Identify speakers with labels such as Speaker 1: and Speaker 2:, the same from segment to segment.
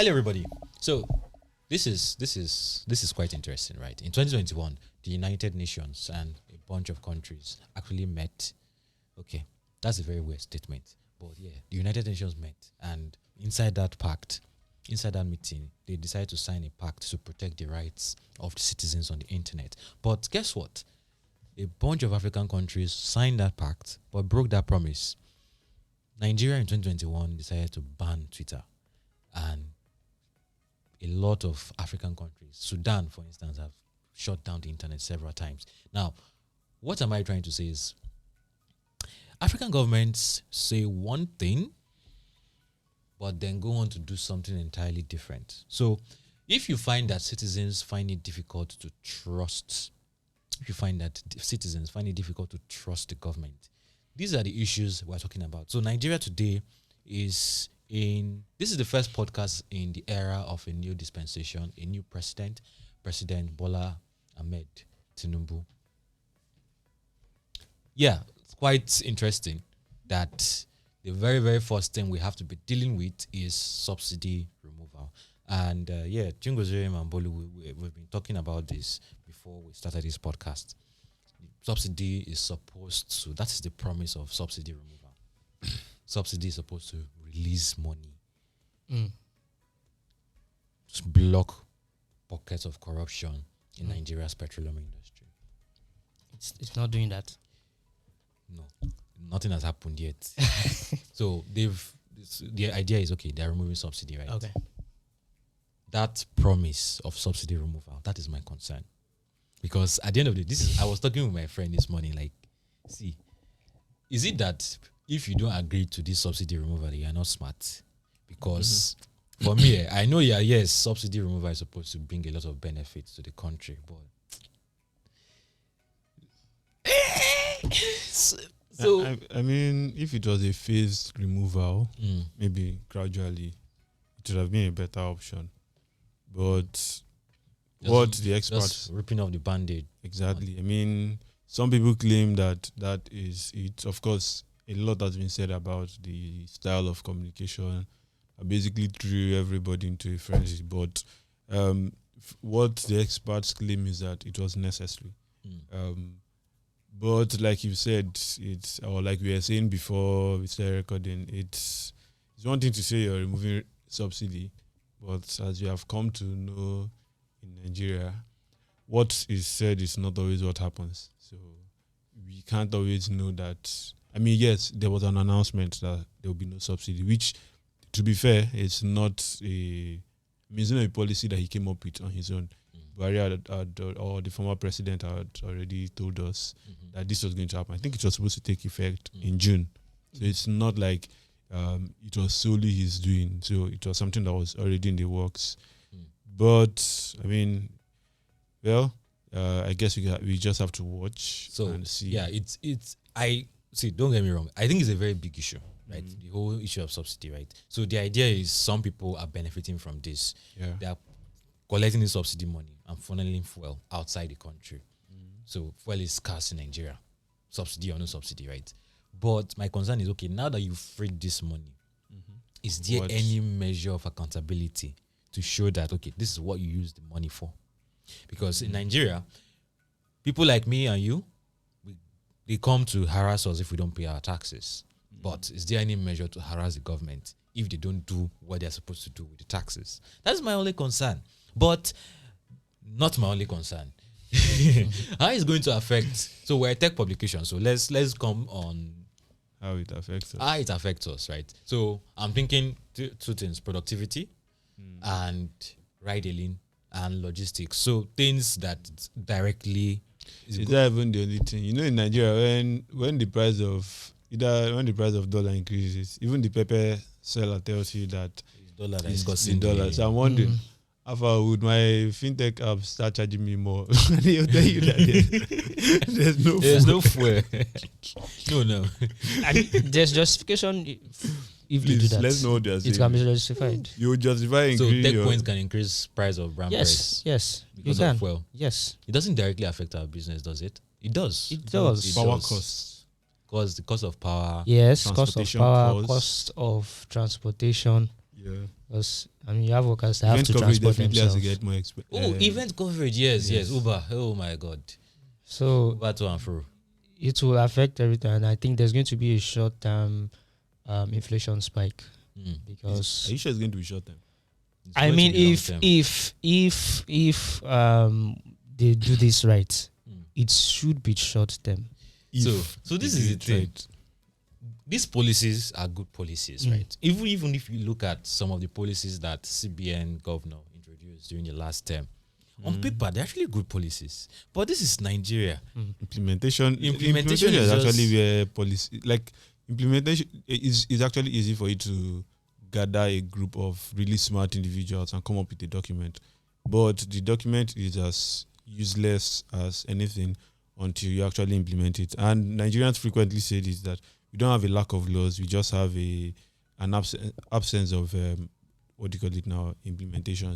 Speaker 1: Hello, everybody. So this is quite interesting, right? In 2021, the United Nations and a bunch of countries actually met. Okay, that's a very weird statement, but yeah, the United Nations met, and inside that meeting, they decided to sign a pact to protect the rights of the citizens on the internet. But guess what? A bunch of African countries signed that pact, but broke that promise. Nigeria in 2021 decided to ban Twitter, and a lot of African countries, Sudan, for instance, have shut down the internet several times. Now, what am I trying to say is African governments say one thing, but then go on to do something entirely different. So if you find that citizens find it difficult to trust, the government, these are the issues we're talking about. So Nigeria today this is the first podcast in the era of a new dispensation, a new President Bola Ahmed Tinubu. Yeah, it's quite interesting that the very, very first thing we have to be dealing with is subsidy removal. And Ogheneruemu and Bolu, we've been talking about this before we started this podcast. Subsidy is supposed to, that is the promise of subsidy removal. Subsidy is supposed to release money, to block pockets of corruption in Nigeria's petroleum industry.
Speaker 2: It's not doing that.
Speaker 1: No, nothing has happened yet. So the idea is, okay, they're removing subsidy, right?
Speaker 2: Okay.
Speaker 1: That promise of subsidy removal, that is my concern. Because at the end of the day, I was talking with my friend this morning, like, see, is it that if you don't agree to this subsidy removal, you are not smart? Because for me, I know, yes, subsidy removal is supposed to bring a lot of benefits to the country, but
Speaker 3: so I mean, if it was a phased removal, maybe gradually, it would have been a better option. But what the experts
Speaker 1: just ripping off the band-aid.
Speaker 3: Exactly. I mean, some people claim that is it. Of course, a lot has been said about the style of communication. I basically threw everybody into a frenzy. But what the experts claim is that it was necessary. But like you said, or like we were saying before we started recording, it's one thing to say you're removing subsidy, but as you have come to know in Nigeria, what is said is not always what happens. So we can't always know that. I mean, yes, there was an announcement that there will be no subsidy, which, to be fair, it's not a policy that he came up with on his own. Buhari or the former president had already told us that this was going to happen. I think it was supposed to take effect in June. So it's not like it was solely his doing. So it was something that was already in the works. But, I mean, well, I guess we just have to watch and see.
Speaker 1: Yeah, don't get me wrong. I think it's a very big issue, right? The whole issue of subsidy, right? So the idea is some people are benefiting from this.
Speaker 3: Yeah.
Speaker 1: They are collecting the subsidy money and funneling fuel outside the country. So fuel is scarce in Nigeria, subsidy or no subsidy, right? But my concern is, okay, now that you've freed this money, is there any measure of accountability to show that, okay, this is what you use the money for? Because in Nigeria, people like me and you, they come to harass us if we don't pay our taxes. But is there any measure to harass the government if they don't do what they're supposed to do with the taxes? That's my only concern. But not my only concern. How is going to affect? So we're a tech publication. So let's come on
Speaker 3: how it affects us.
Speaker 1: How it affects us, right? So I'm thinking two things: productivity and ride-hailing and logistics. So things that directly
Speaker 3: is that even the only thing? You know, in Nigeria, when the price of dollar increases, even the pepper seller tells you that
Speaker 1: it's
Speaker 3: in dollars. So I'm wondering, how far would my fintech app start charging me more? They'll tell you that there's no fuel.
Speaker 1: No.
Speaker 2: And there's justification if you do that.
Speaker 3: Let's know what they're saying.
Speaker 2: It can be justified.
Speaker 3: You justify
Speaker 1: so Techpoint can increase price of brand price.
Speaker 2: Yes,
Speaker 1: because
Speaker 2: you can.
Speaker 1: of fuel.
Speaker 2: Yes.
Speaker 1: It doesn't directly affect our business, does it? It does.
Speaker 2: It does.
Speaker 3: Power costs.
Speaker 1: Because the cost of power.
Speaker 2: Yes, cost of power, cost of transportation.
Speaker 3: Yeah.
Speaker 2: Because you have workers that have
Speaker 3: Event
Speaker 2: to
Speaker 3: coverage
Speaker 2: transport
Speaker 3: definitely has
Speaker 2: themselves.
Speaker 3: to get more expensive.
Speaker 1: Event coverage, yes,
Speaker 3: yes.
Speaker 1: Uber. Oh my God.
Speaker 2: So
Speaker 1: Uber to and fro.
Speaker 2: it will affect everything, and I think there's going to be a short-term inflation spike
Speaker 1: Mm.
Speaker 3: Are
Speaker 2: because
Speaker 3: you sure it's going to be short term?
Speaker 1: It's
Speaker 2: I
Speaker 1: going to
Speaker 2: mean,
Speaker 1: be
Speaker 2: if
Speaker 1: long-term.
Speaker 2: if they do this right,
Speaker 1: Mm.
Speaker 2: it should be short-term.
Speaker 1: So this is the thing. These policies are good policies, right? Even if you look at some of the policies that CBN governor introduced during the last term, on paper they're actually good policies. But this is Nigeria.
Speaker 3: Implementation
Speaker 1: Implementation
Speaker 3: is
Speaker 1: is
Speaker 3: actually
Speaker 1: just-
Speaker 3: where policy, like implementation is actually easy for you to gather a group of really smart individuals and come up with a document, but the document is as useless as anything until you actually implement it. And Nigerians frequently say this, that we don't have a lack of laws, we just have an absence of what do you call it now, implementation.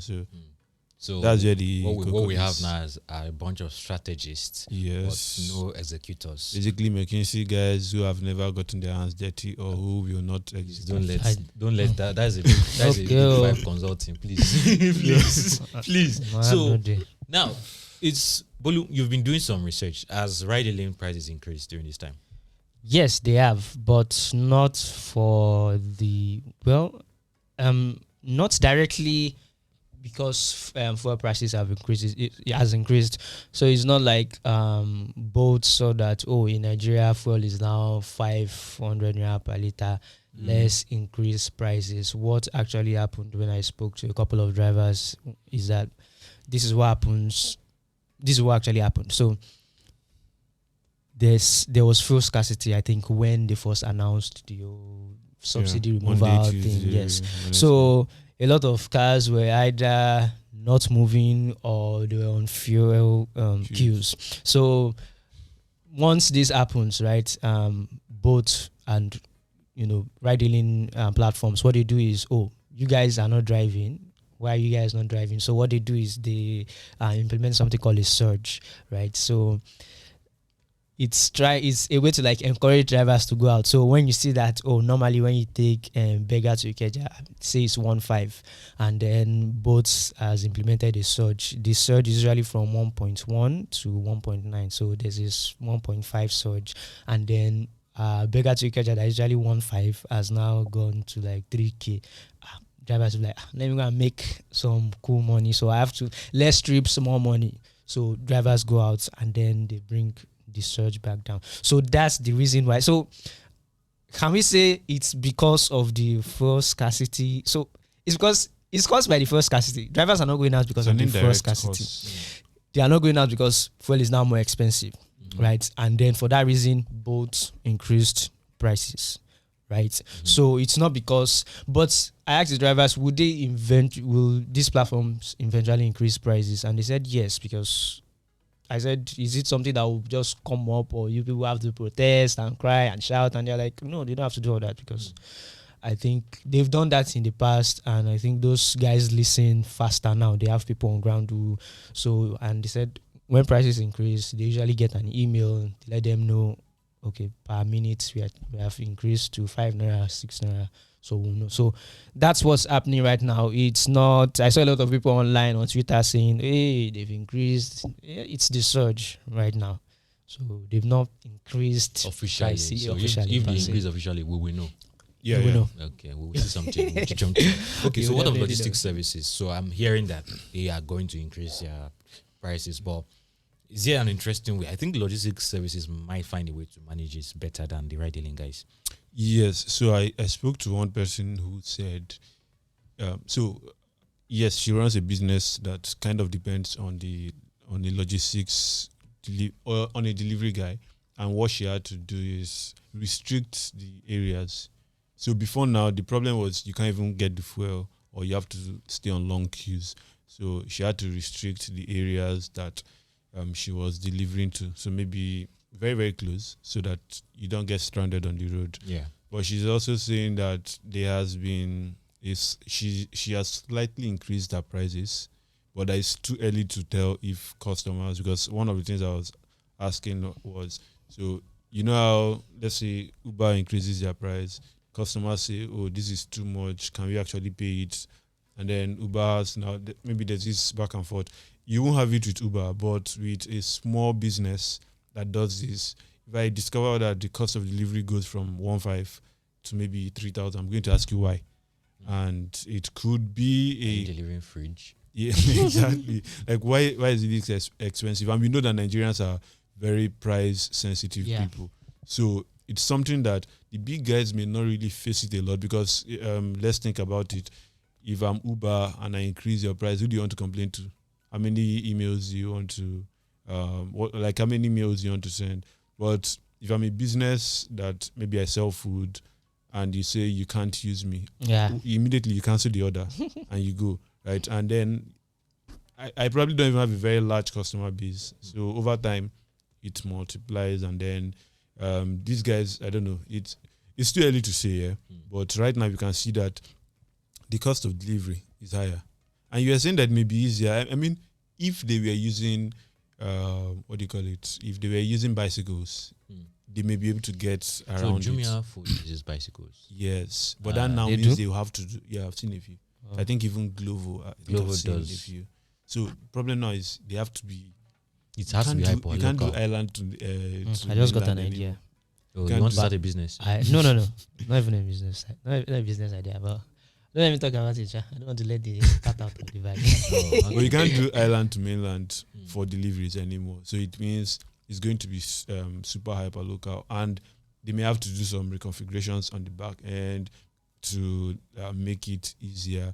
Speaker 3: So that's where the
Speaker 1: what we
Speaker 3: cocoa
Speaker 1: have
Speaker 3: is.
Speaker 1: now is a bunch of strategists,
Speaker 3: Yes.
Speaker 1: but no executors.
Speaker 3: Basically, McKinsey guys who have never gotten their hands dirty or who will not
Speaker 1: Please
Speaker 3: execute.
Speaker 1: don't let that. That's a big
Speaker 2: Okay.
Speaker 1: five consulting, please, please.
Speaker 2: Man,
Speaker 1: So
Speaker 2: no day.
Speaker 1: now it's Bolu. You've been doing some research. Has ride-hailing prices increased during this time?
Speaker 2: Yes, they have, but not for the not directly because fuel prices have increased. It has increased, so it's not like both saw that in Nigeria fuel is now 500 naira per liter. Let's increase prices. What actually happened when I spoke to a couple of drivers is that this is what happens. This is what actually happened. So there was fuel scarcity, I think, when they first announced the subsidy removal
Speaker 3: Monday,
Speaker 2: thing.
Speaker 3: Tuesday,
Speaker 2: Yes.
Speaker 3: Wednesday.
Speaker 2: So a lot of cars were either not moving or they were on fuel queues. So once this happens, right, boat and ride-hailing platforms, what they do is, you guys are not driving. Why are you guys not driving? So what they do is they implement something called a surge, right? So it's a way to like encourage drivers to go out. So when you see that, normally when you take Beggar to Ikeja, say it's 1.5, and then boats has implemented a surge. The surge is usually from 1.1 to 1.9. So there's this 1.5 surge, and then Beggar to Ikeja that is usually 1.5 has now gone to like 3K. Drivers will be like, let me go and make some cool money. So I have to less trips, more money. So drivers go out and then they bring the surge back down. So that's the reason why. So can we say it's because of the fuel scarcity? So it's because it's caused by the fuel scarcity. Drivers are not going out because of the fuel scarcity. They are not going out because fuel is now more expensive, right? And then for that reason, both increased prices, right? So it's not because, but I asked the drivers, will these platforms eventually increase prices? And they said yes, because I said, is it something that will just come up, or you people have to protest and cry and shout? And they're like, no, they don't have to do all that, because I think they've done that in the past, and I think those guys listen faster now. They have people on ground and they said when prices increase, they usually get an email to let them know, okay, per minute we have increased to 5 naira, 6 naira. So we'll know. So that's what's happening right now. It's not. I saw a lot of people online on Twitter saying, "Hey, they've increased." Yeah, it's the surge right now. So they've not increased
Speaker 1: officially.
Speaker 2: prices,
Speaker 1: So
Speaker 2: officially,
Speaker 1: if they
Speaker 2: per se.
Speaker 1: increase officially, we will know.
Speaker 3: Yeah,
Speaker 2: We
Speaker 3: yeah.
Speaker 2: know.
Speaker 1: Okay, we will see something. Okay, so
Speaker 2: You
Speaker 1: what of
Speaker 2: definitely
Speaker 1: logistics services? So I'm hearing that they are going to increase their prices, but is there an interesting way? I think logistics services might find a way to manage it better than the ride-hailing guys.
Speaker 3: Yes, so I spoke to one person who said, yes, she runs a business that kind of depends on the logistics or on a delivery guy, and what she had to do is restrict the areas. So before now, the problem was you can't even get the fuel, or you have to stay on long queues. So she had to restrict the areas that she was delivering to. So maybe very, very close, so that you don't get stranded on the road.
Speaker 1: Yeah.
Speaker 3: But she's also saying that there has been she has slightly increased her prices, but it's too early to tell if customers, because one of the things I was asking was, so how, let's say Uber increases their price, customers say, "Oh, this is too much. Can we actually pay it?" And then Uber has now maybe there's this back and forth. You won't have it with Uber, but with a small business that does this, if I discover that the cost of delivery goes from 1,500 to maybe 3,000, I'm going to ask you why. And it could be
Speaker 1: delivering fridge.
Speaker 3: Yeah, exactly. Like why is it this expensive? And we know that Nigerians are very price sensitive people. So it's something that the big guys may not really face it a lot because let's think about it. If I'm Uber and I increase your price, who do you want to complain to? How many emails do you want to how many emails do you want to send? But if I'm a business that maybe I sell food and you say you can't use me, immediately you cancel the order and you go, right? And then I probably don't even have a very large customer base. So over time, it multiplies, and then these guys, I don't know, it's too early to say, but right now you can see that the cost of delivery is higher. And you are saying that may be easier. I mean, if they were using, if they were using bicycles, they may be able to get around
Speaker 1: so Jumia food uses bicycles.
Speaker 3: Yes, but that now means they will have to do. Yeah, I've seen a few. I think even Glovo
Speaker 1: does.
Speaker 3: A few. So problem now is they have to be.
Speaker 1: It has to be hyper.
Speaker 3: You can't do island to.
Speaker 2: I just got an idea.
Speaker 1: Oh, you want to start a business?
Speaker 2: No, not even a business. Not a business idea, but don't even talk about it. I don't want to let the cat out of the bag.
Speaker 3: But you can't do island to mainland for deliveries anymore. So it means it's going to be super hyper local, and they may have to do some reconfigurations on the back end to make it easier.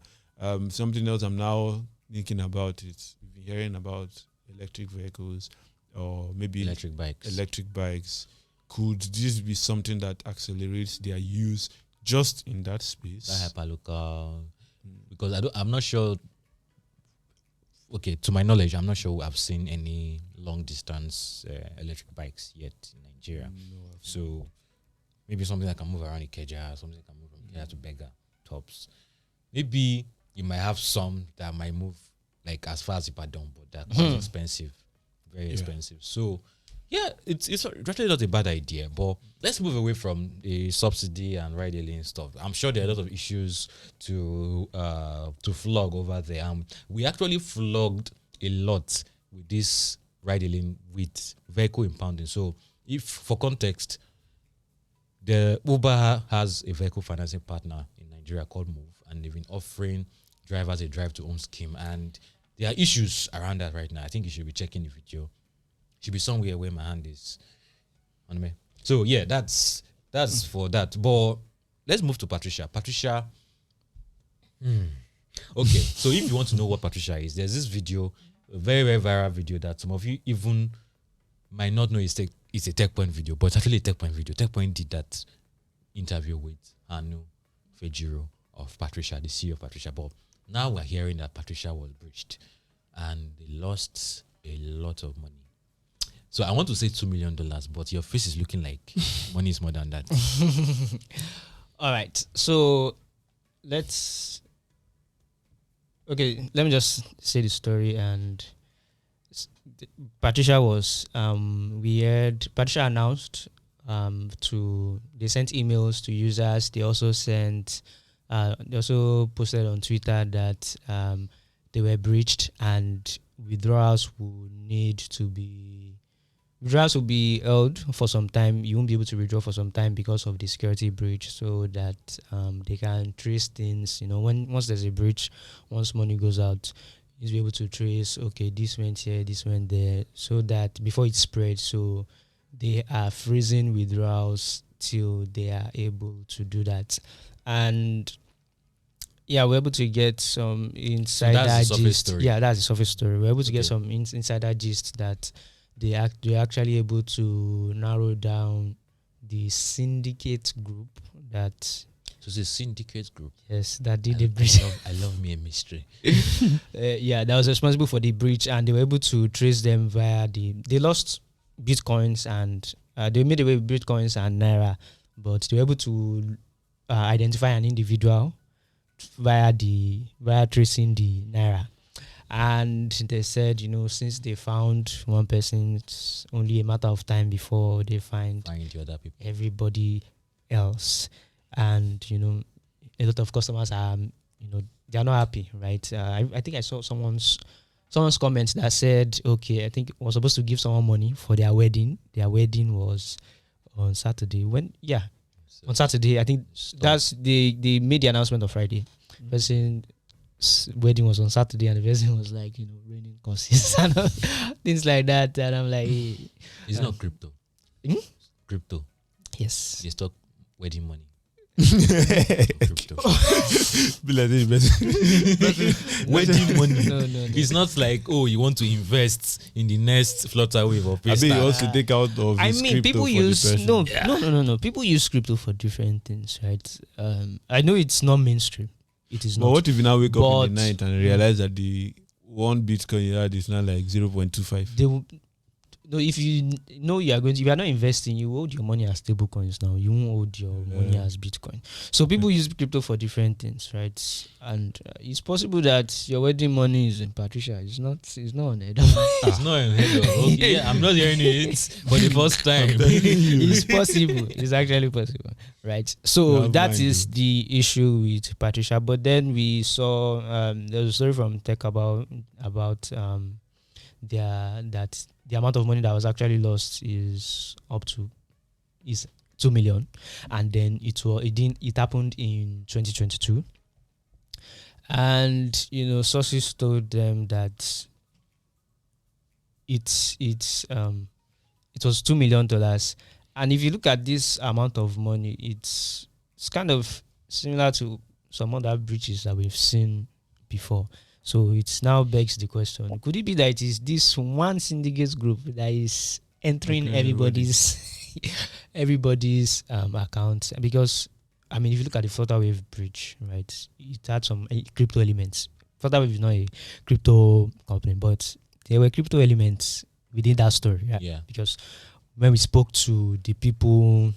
Speaker 3: Something else I'm now thinking about is we've been hearing about electric vehicles or maybe
Speaker 1: electric bikes.
Speaker 3: Could this be something that accelerates their use just in that space?
Speaker 1: That hyperlocal, because I'm not sure. Okay, to my knowledge, I'm not sure I've seen any long distance electric bikes yet in Nigeria.
Speaker 3: No,
Speaker 1: so maybe something that can move around Ikeja, something that can move from Ikeja to Bega tops. Maybe you might have some that might move like as far as Ibadan, but they're quite expensive, very expensive. So yeah, it's actually not a bad idea, but let's move away from the subsidy and ride-hailing stuff. I'm sure there are a lot of issues to flog over there. We actually flogged a lot with this ride-hailing with vehicle impounding. So if, for context, the Uber has a vehicle financing partner in Nigeria called Moove, and they've been offering drivers a drive-to-home scheme, and there are issues around that right now. I think you should be checking the video. Should be somewhere where my hand is on me. So yeah, that's for that. But let's move to Patricia. Patricia. Okay, so if you want to know what Patricia is, there's this video, a very, very viral video that some of you even might not know it's a Techpoint video, but it's actually a Techpoint video. Techpoint did that interview with Anu Fejiro of Patricia, the CEO of Patricia. But now we're hearing that Patricia was breached and they lost a lot of money. So I want to say $2 million, but your face is looking like money is more than that.
Speaker 2: All right. So let me just say the story. And Patricia was, Patricia announced they sent emails to users. They also posted on Twitter that they were breached and withdrawals will be held for some time. You won't be able to withdraw for some time because of the security breach, so that they can trace things. Once there's a breach, once money goes out, you'll be able to trace, okay, this went here, this went there, so that before it spreads, so they are freezing withdrawals till they are able to do that. And yeah, we're able to get some insider gist. Yeah, that's the surface story. We're able to get some insider gist that they're actually able to narrow down the syndicate group that.
Speaker 1: So it's a syndicate group.
Speaker 2: Yes, that did the breach.
Speaker 1: I love me a mystery.
Speaker 2: That was responsible for the breach, and they were able to trace them via they lost bitcoins and they made away with bitcoins and naira, but they were able to identify an individual via tracing the naira. And they said, since they found one person, it's only a matter of time before they find
Speaker 1: the other people.
Speaker 2: Everybody else. and a lot of customers are they are not happy, right? I think I saw someone's comment that said, okay, I think it was supposed to give someone money for their wedding. Their wedding was on Saturday. On Saturday. I think that's they made the announcement on Friday. Person's wedding was on Saturday, and the person was like, raining courses and things like that. And I'm like, hey,
Speaker 1: it's not crypto. Crypto.
Speaker 2: Yes.
Speaker 1: They stock wedding money.
Speaker 3: Crypto.
Speaker 1: Wedding money.
Speaker 2: No.
Speaker 1: It's not like, you want to invest in the next flutter wave of
Speaker 3: I
Speaker 1: Paystar.
Speaker 3: mean, you also take out of his crypto
Speaker 2: people
Speaker 3: for
Speaker 2: use
Speaker 3: depression.
Speaker 2: no. People use crypto for different things, right? I know it's not mainstream. It is
Speaker 3: But
Speaker 2: not.
Speaker 3: what if you now wake up in the
Speaker 2: But-
Speaker 3: night and realize that the one Bitcoin you had is now like 0.25?
Speaker 2: They will, no, if you know you are not investing, you hold your money as stable coins now. You won't hold your money as Bitcoin. So people use crypto for different things, right? And it's possible that your wedding money is in Patricia. It's not on it.
Speaker 1: It's not in head. Okay, yeah, I'm not hearing it for the first time.
Speaker 2: It's possible. It's actually possible, right? So
Speaker 3: Never
Speaker 2: that
Speaker 3: mind
Speaker 2: is the issue with Patricia. But then we saw there was a story from Tech about the amount of money that was actually lost is 2 million, and then it happened in 2022, and sources told them that it was $2 million, and if you look at this amount of money, it's kind of similar to some other breaches that we've seen before. So it now begs the question: could it be that it is this one syndicate group that is entering everybody's accounts? Because if you look at the Flutterwave breach, right, it had some crypto elements. Flutterwave is not a crypto company, but there were crypto elements within that story.
Speaker 1: Yeah.
Speaker 2: Because when we spoke to the people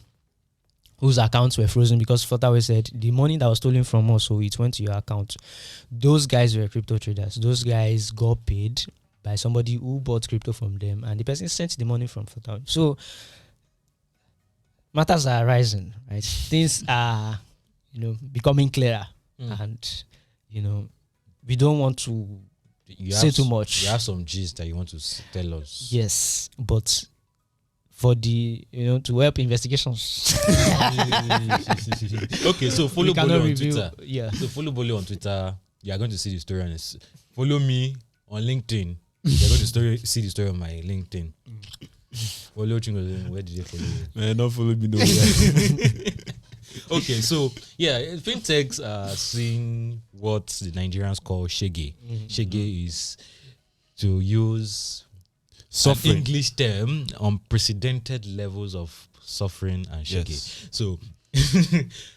Speaker 2: whose accounts were frozen because Flutterwave said the money that was stolen from us, so it went to your account. Those guys were crypto traders. Those guys got paid by somebody who bought crypto from them, and the person sent the money from Flutterwave. So matters are arising, right? Things are, becoming clearer, and we don't want to say too much.
Speaker 1: You have some gist that you want to tell us.
Speaker 2: Yes, but for the to help investigations.
Speaker 1: Okay, so follow Bolo on Twitter.
Speaker 2: Yeah.
Speaker 1: So follow Bolo on Twitter. You are going to see the story on this. Follow me on LinkedIn. You're going to see the story on my LinkedIn. Follow Chingo. Where did they follow you?
Speaker 3: Man, don't follow me nowhere.
Speaker 1: Okay, so fintechs are seeing what the Nigerians call shege. Shege is, to use
Speaker 3: Suffering.
Speaker 1: an English term, unprecedented levels of suffering and shege.
Speaker 3: Yes.
Speaker 1: So,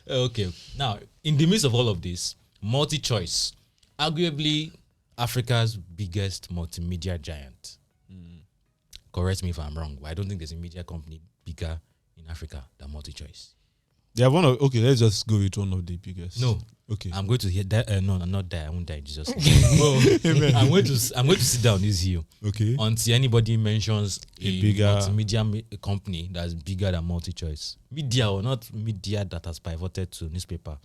Speaker 1: okay, now in the midst of all of this, MultiChoice, arguably Africa's biggest multimedia giant. Correct me if I'm wrong, but I don't think there's a media company bigger in Africa than MultiChoice.
Speaker 3: They have okay, let's just go with one of the biggest.
Speaker 1: No.
Speaker 3: Okay.
Speaker 1: I'm going to hear that. No, I'm not die. I won't die in Jesus' name. Well, I'm going to sit down this hill
Speaker 3: Okay.
Speaker 1: until anybody mentions a
Speaker 3: bigger
Speaker 1: multimedia company that's bigger than MultiChoice. Media, or not media that has pivoted to newspaper.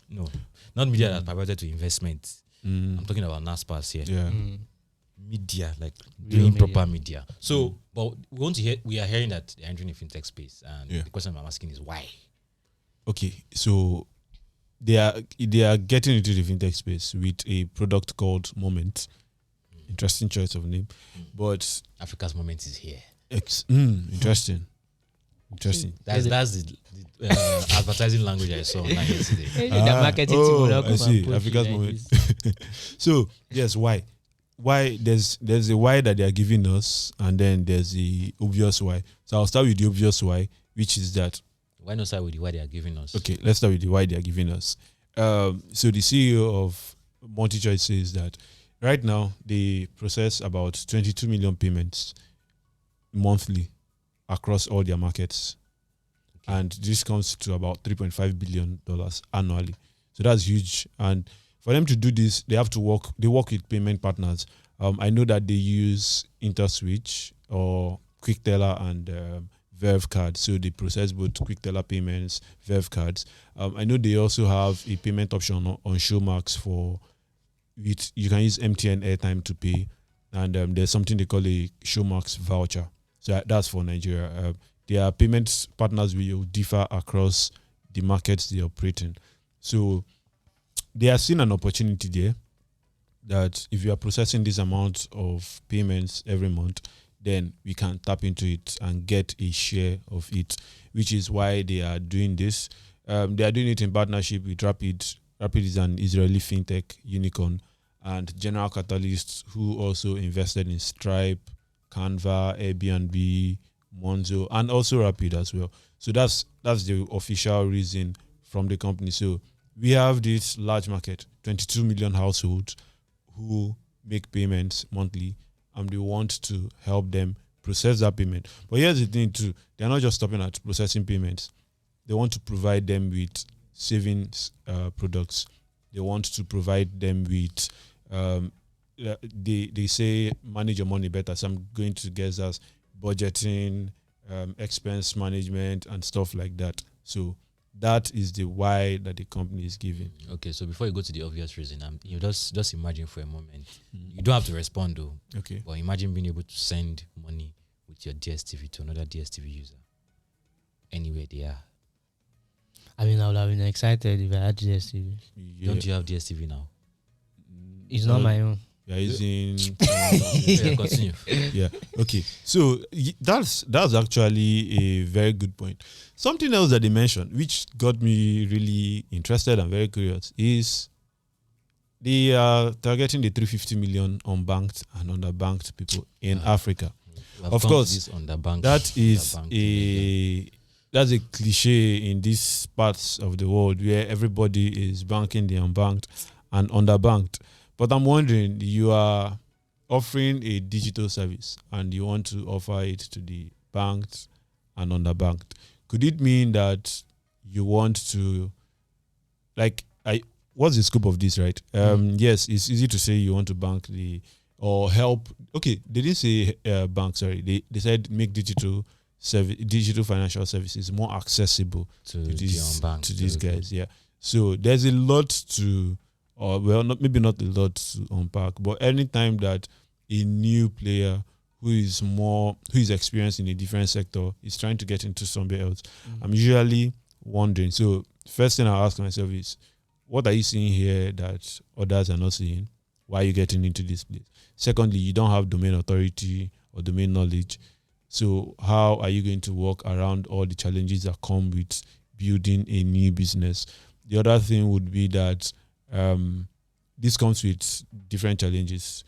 Speaker 1: No, not media that has pivoted to investment. I'm talking about NASPAS here.
Speaker 3: Yeah.
Speaker 1: Media, like
Speaker 2: Real
Speaker 1: doing
Speaker 2: media.
Speaker 1: proper media. So, but we are hearing that they're entering the fintech space, and the question I'm asking is why.
Speaker 3: Okay, so they are getting into the fintech space with a product called Moment. Interesting choice of name, but
Speaker 1: Africa's moment is here.
Speaker 3: interesting.
Speaker 1: That's the advertising language I saw online yesterday.
Speaker 2: Marketing team will not
Speaker 3: I
Speaker 2: come
Speaker 3: see.
Speaker 2: and push
Speaker 3: Africa's
Speaker 2: you like
Speaker 3: moment.
Speaker 2: this.
Speaker 3: So yes, why? Why there's a why that they are giving us, and then there's the obvious why. So I'll start with the obvious why, which is that.
Speaker 1: Why not start with the why they are giving us?
Speaker 3: Okay, let's start with the why they are giving us. So the CEO of MultiChoice says that right now they process about 22 million payments monthly across all their markets, and this comes to about $3.5 billion annually. So that's huge. And for them to do this, they have to work. They work with payment partners. I know that they use InterSwitch or QuickTeller and Verve cards. So they process both quick teller payments, Verve cards. I know they also have a payment option on Showmax for which you can use MTN airtime to pay, and there's something they call a Showmax voucher. So that's for Nigeria. Their payment partners will differ across the markets they operate in. So they are seeing an opportunity there that if you are processing this amount of payments every month, then we can tap into it and get a share of it, which is why they are doing this. They are doing it in partnership with Rapid. Rapid is an Israeli fintech unicorn, and General Catalyst, who also invested in Stripe, Canva, Airbnb, Monzo, and also Rapid as well. So that's the official reason from the company. So we have this large market, 22 million households who make payments monthly, and we want to help them process that payment. But here's the thing too, they're not just stopping at processing payments. They want to provide them with savings products. They want to provide them with, they say manage your money better. So I'm going to guess as budgeting, expense management, and stuff like that. So that is the why that the company is giving.
Speaker 1: Okay, so before you go to the obvious reason, you just imagine for a moment. You don't have to respond though.
Speaker 3: Okay.
Speaker 1: But imagine being able to send money with your DSTV to another DSTV user anywhere they are.
Speaker 2: I mean, I would have been excited if I had DSTV.
Speaker 3: Yeah.
Speaker 1: Don't you have DSTV now?
Speaker 2: It's not my own.
Speaker 3: You're using.
Speaker 1: Yeah, continue.
Speaker 3: Yeah. Okay. So that's actually a very good point. Something else that they mentioned, which got me really interested and very curious, is they are targeting the 350 million unbanked and underbanked people in Africa. Of course, that is that's a cliche in these parts of the world where everybody is banking the unbanked and underbanked. But I'm wondering, you are offering a digital service and you want to offer it to the banked and underbanked. Could it mean that you want to, what's the scope of this, right? Yes, it's easy to say you want to bank or help. Okay, they didn't say bank, sorry. They said make digital financial services more accessible to these guys. Yeah. So there's a lot to, maybe not a lot to unpack, but anytime that a new player who is experienced in a different sector is trying to get into somewhere else, I'm usually wondering. So first thing I ask myself is, what are you seeing here that others are not seeing? Why are you getting into this place? Secondly, you don't have domain authority or domain knowledge. So how are you going to work around all the challenges that come with building a new business? The other thing would be that this comes with different challenges.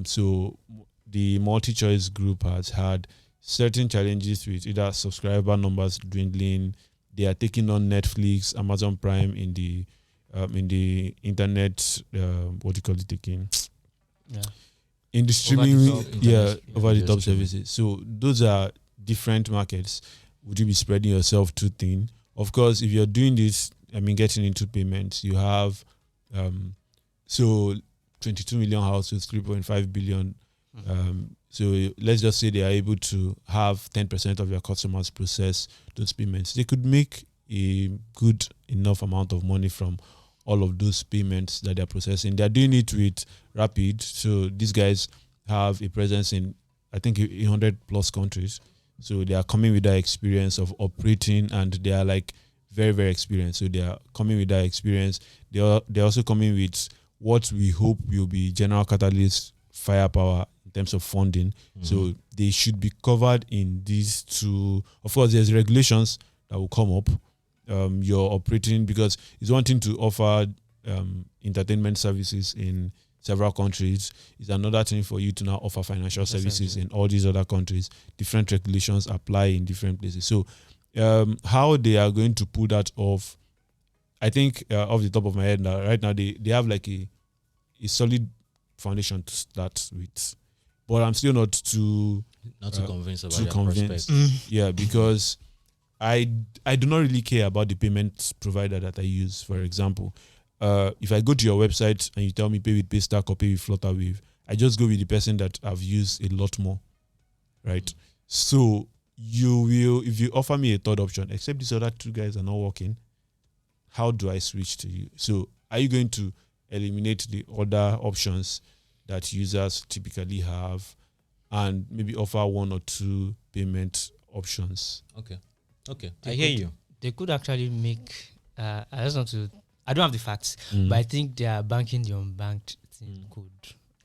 Speaker 3: So the MultiChoice Group has had certain challenges with either subscriber numbers dwindling. They are taking on Netflix, Amazon Prime in the internet. What do you call it again?
Speaker 2: Yeah.
Speaker 3: In the streaming, over the top services. So those are different markets. Would you be spreading yourself too thin? Of course, if you're doing this, getting into payments, you have so 22 million households, 3.5 billion. So let's just say they are able to have 10% of your customers process those payments. They could make a good enough amount of money from all of those payments that they're processing. They're doing it with Rapid. So these guys have a presence in, I think, 100 plus countries. So they are coming with that experience of operating, and they are very, very experienced. So they are coming with that experience. They're also coming with what we hope will be General Catalyst firepower in terms of funding. So they should be covered in these two. Of course, there's regulations that will come up. You're operating, because it's one thing to offer entertainment services in several countries. It's another thing for you to now offer financial services in all these other countries. Different regulations apply in different places. So how they are going to pull that off, I think off the top of my head now, right now they have a solid foundation to start with. But I'm still not too
Speaker 1: convinced about their prospects.
Speaker 3: Yeah, because I do not really care about the payment provider that I use. For example, if I go to your website and you tell me pay with Paystack or pay with Flutterwave, I just go with the person that I've used a lot more, right? So you will, if you offer me a third option, except these other two guys are not working, how do I switch to you? So are you going to eliminate the other options that users typically have and maybe offer one or two payment options?
Speaker 1: Okay. I hear you.
Speaker 2: They could actually make. I just want to. I don't have the facts, but I think they are banking the unbanked thing could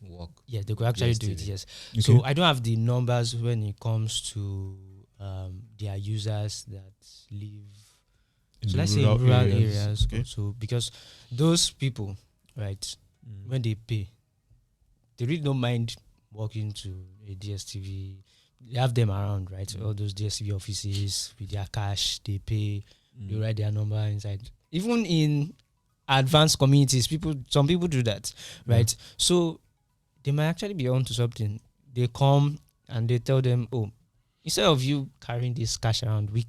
Speaker 1: work.
Speaker 2: Yeah, they could actually do it. Yes.
Speaker 3: Okay.
Speaker 2: So I don't have the numbers when it comes to their users that live. So let's say in rural areas.
Speaker 3: Okay.
Speaker 2: So because those people, right, when they pay, they really don't mind walking to a DSTV. They have them around, right? All those DSTV offices with their cash, they pay, they write their number inside. Even in advanced communities, some people do that, right? So they might actually be onto something. They come and they tell them, oh, instead of you carrying this cash around, we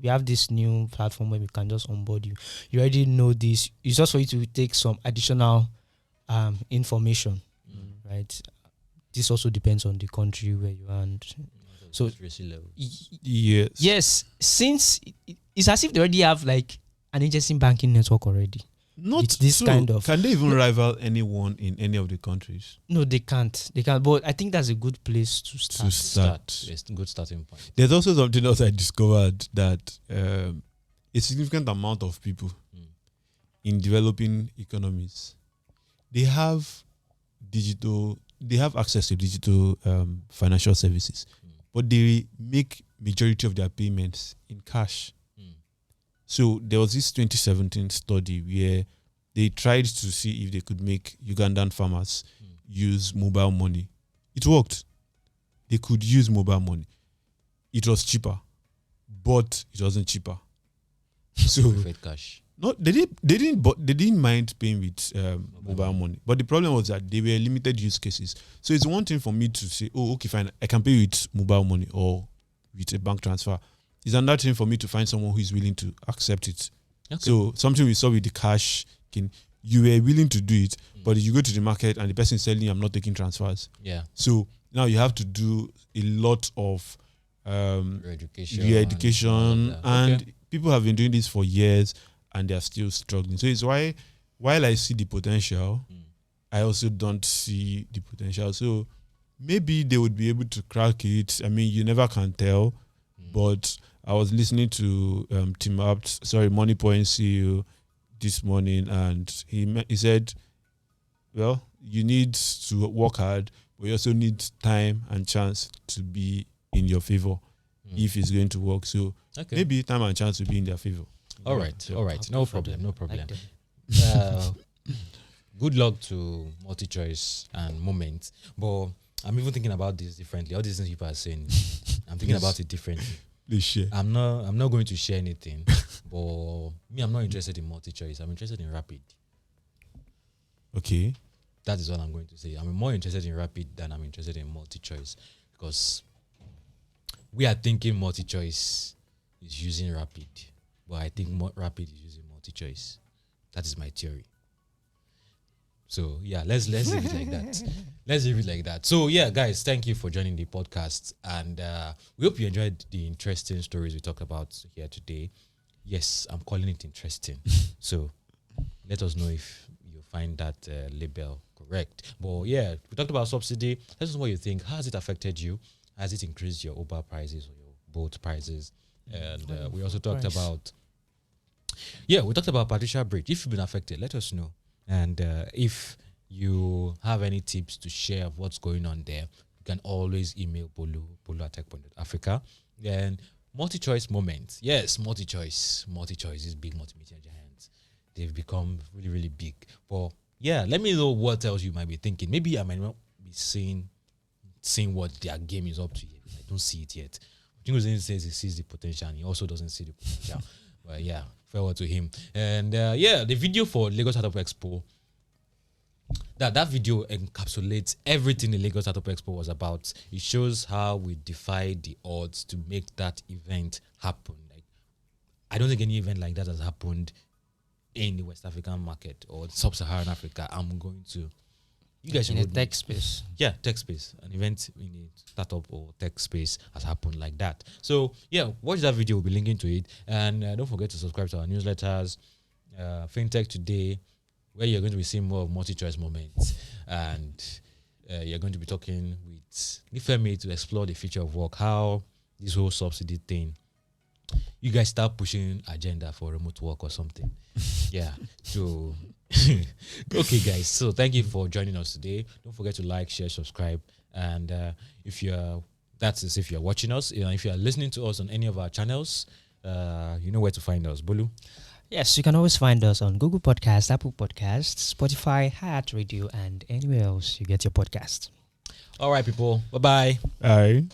Speaker 2: have this new platform where we can just onboard you. You already know this. It's just for you to take some additional information, right? This also depends on the country where you are. And so, yes, since it's as if they already have like an agency banking network already.
Speaker 3: Not
Speaker 2: it's this
Speaker 3: so.
Speaker 2: Kind of.
Speaker 3: Can they even rival anyone in any of the countries?
Speaker 2: No, they can't. But I think that's a good place to start.
Speaker 1: It's a good starting point.
Speaker 3: There's also something else I discovered, that a significant amount of people in developing economies, they have access to digital financial services, but they make majority of their payments in cash. So there was this 2017 study where they tried to see if they could make Ugandan farmers use mobile money. It worked. They could use mobile money. It was cheaper, but it wasn't cheaper. So
Speaker 1: cash.
Speaker 3: No, they didn't mind paying with mobile money. But the problem was that they were limited use cases. So it's one thing for me to say, oh, okay, fine, I can pay with mobile money or with a bank transfer. It's another thing for me to find someone who is willing to accept it. Okay. So something we saw with the cash, you were willing to do it, but you go to the market and the person is telling you, I'm not taking transfers.
Speaker 1: Yeah.
Speaker 3: So now you have to do a lot of
Speaker 1: re-education
Speaker 3: and people have been doing this for years and they are still struggling. So it's why, while I see the potential, I also don't see the potential. So maybe they would be able to crack it. I mean, you never can tell, but I was listening to MoneyPoint CEO this morning, and he said, well, you need to work hard, but you also need time and chance to be in your favor if it's going to work. So maybe time and chance will be in their favor.
Speaker 1: All right. No problem. Good luck to MultiChoice and Moment. But I'm even thinking about this differently. All these things people are saying, I'm thinking about it differently.
Speaker 3: Please share.
Speaker 1: I'm not going to share anything. But me, I'm not interested in MultiChoice. I'm interested in Rapid.
Speaker 3: Okay.
Speaker 1: That is what I'm going to say. I'm more interested in Rapid than I'm interested in MultiChoice, because we are thinking MultiChoice is using Rapid, but I think Rapid is using MultiChoice. That is my theory. So yeah, let's leave it like that. Let's leave it like that. So yeah, guys, thank you for joining the podcast, and we hope you enjoyed the interesting stories we talked about here today. Yes, I'm calling it interesting. So let us know if you find that label correct. But yeah, we talked about subsidy. Let us know what you think. How has it affected you? Has it increased your Uber prices or your boat prices? And we also talked about Patricia Bridge. If you've been affected, let us know. And if you have any tips to share of what's going on there, you can always email Bolu at Techpoint Africa. And MultiChoice moments. Yes, MultiChoice is big multimedia giants. They've become really, really big. But yeah, let me know what else you might be thinking. Maybe I might not be seeing what their game is up to yet. I don't see it yet. Chingozen says he sees the potential, and he also doesn't see the potential. But yeah, farewell to him. And the video for Lagos Startup Expo, that video encapsulates everything the Lagos Startup Expo was about. It shows how we defied the odds to make that event happen. Like, I don't think any event like that has happened in the West African market or Sub-Saharan Africa. I'm going to You guys
Speaker 2: in
Speaker 1: should
Speaker 2: the tech space.
Speaker 1: Yeah, tech space. An event in the startup or tech space has happened like that. So yeah, watch that video. We'll be linking to it, and don't forget to subscribe to our newsletters, Fintech Today, where you're going to be seeing more of MultiChoice moments, and you're going to be talking with Nifemi to explore the future of work, how this whole subsidy thing. You guys start pushing agenda for remote work or something. Yeah. So okay, guys. So thank you for joining us today. Don't forget to like, share, subscribe, and if you're watching us, if you are listening to us on any of our channels, you know where to find us. Bolu.
Speaker 2: Yes, you can always find us on Google Podcast, Apple Podcasts, Spotify, Heart Radio, and anywhere else you get your podcast.
Speaker 1: All right, people. Bye-bye.
Speaker 3: All right.